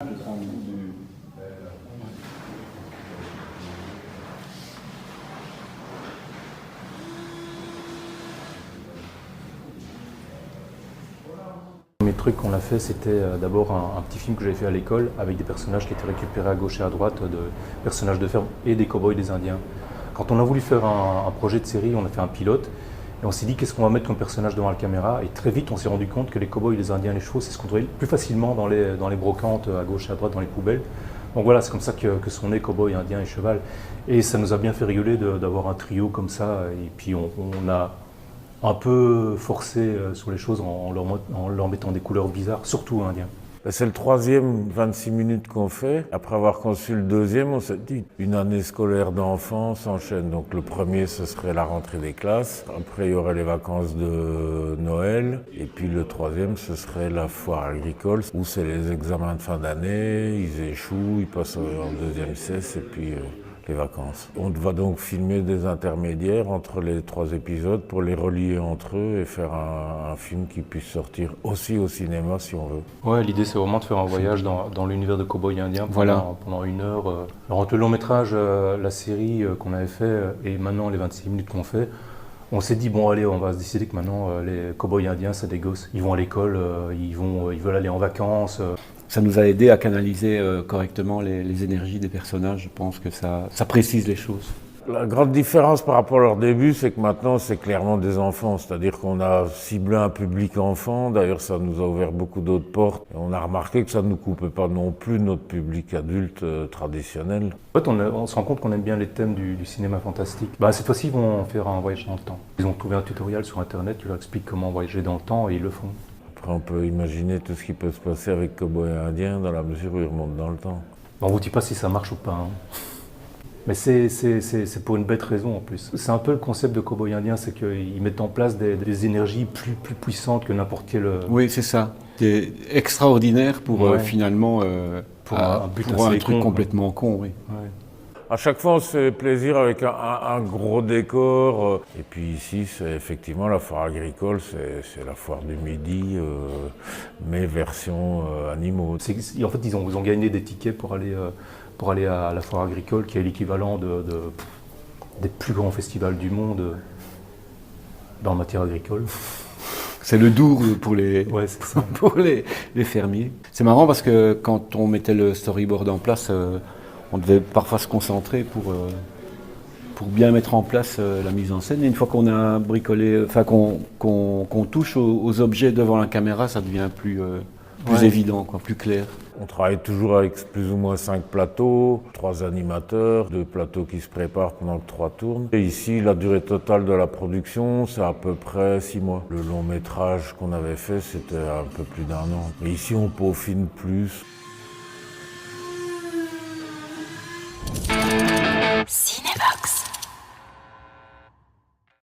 Le premier truc qu'on a fait, c'était d'abord un petit film que j'avais fait à l'école avec des personnages qui étaient récupérés à gauche et à droite, de personnages de ferme et des cow-boys des Indiens. Quand on a voulu faire un projet de série, on a fait un pilote et on s'est dit qu'est-ce qu'on va mettre comme personnage devant la caméra, et très vite on s'est rendu compte que les cow-boys, les Indiens, les chevaux, c'est ce qu'on trouvait plus facilement dans les brocantes à gauche et à droite, dans les poubelles. Donc voilà, c'est comme ça que sont nés cow-boys, Indiens et cheval. Et ça nous a bien fait rigoler d'avoir un trio comme ça, et puis on a un peu forcé sur les choses en leur mettant des couleurs bizarres, surtout indiens. C'est le troisième 26 minutes qu'on fait. Après avoir conçu le deuxième, on s'est dit une année scolaire d'enfants s'enchaîne. Donc le premier, ce serait la rentrée des classes. Après, il y aurait les vacances de Noël. Et puis le troisième, ce serait la foire agricole, où c'est les examens de fin d'année. Ils échouent, ils passent en deuxième cesse et puis les vacances. On va donc filmer des intermédiaires entre les trois épisodes pour les relier entre eux et faire un film qui puisse sortir aussi au cinéma si on veut. Ouais, l'idée c'est vraiment de faire un voyage dans l'univers de cow-boy indien pendant 1 heure. Alors entre le long métrage, la série qu'on avait fait et maintenant les 26 minutes qu'on fait, on s'est dit bon allez, on va se décider que maintenant les cow-boys indiens c'est des gosses. Ils vont à l'école, ils veulent aller en vacances. Ça nous a aidé à canaliser correctement les énergies des personnages. Je pense que ça précise les choses. La grande différence par rapport à leur début, c'est que maintenant, c'est clairement des enfants. C'est-à-dire qu'on a ciblé un public enfant. D'ailleurs, ça nous a ouvert beaucoup d'autres portes. Et on a remarqué que ça ne nous coupait pas non plus notre public adulte traditionnel. En fait, on se rend compte qu'on aime bien les thèmes du cinéma fantastique. Cette fois-ci, ils vont faire un voyage dans le temps. Ils ont trouvé un tutoriel sur Internet qui leur explique comment voyager dans le temps et ils le font. Après, on peut imaginer tout ce qui peut se passer avec Cowboy Indien dans la mesure où ils remontent dans le temps. On ne vous dit pas si ça marche ou pas. Mais c'est pour une bête raison en plus. C'est un peu le concept de Cowboy Indien, c'est qu'ils mettent en place des énergies plus puissantes que n'importe quel... Oui, c'est ça. C'est extraordinaire pour finalement... pour un truc complètement con, oui. Ouais. À chaque fois, on se fait plaisir avec un gros décor. Et puis ici, c'est effectivement la foire agricole, c'est la foire du Midi, mais version animaux. En fait, ils ont gagné des tickets pour aller à la foire agricole, qui est l'équivalent des plus grands festivals du monde dans la matière agricole. C'est le Dour pour pour les fermiers. C'est marrant parce que quand on mettait le storyboard en place, on devait parfois se concentrer pour bien mettre en place la mise en scène. Et une fois qu'on a bricolé, qu'on touche aux objets devant la caméra, ça devient plus évident, plus clair. On travaille toujours avec plus ou moins 5 plateaux, 3 animateurs, 2 plateaux qui se préparent pendant que 3 tournent. Et ici, la durée totale de la production, c'est à peu près 6 mois. Le long métrage qu'on avait fait, c'était un peu plus d'1 an. Et ici, on peaufine plus. Cinébox.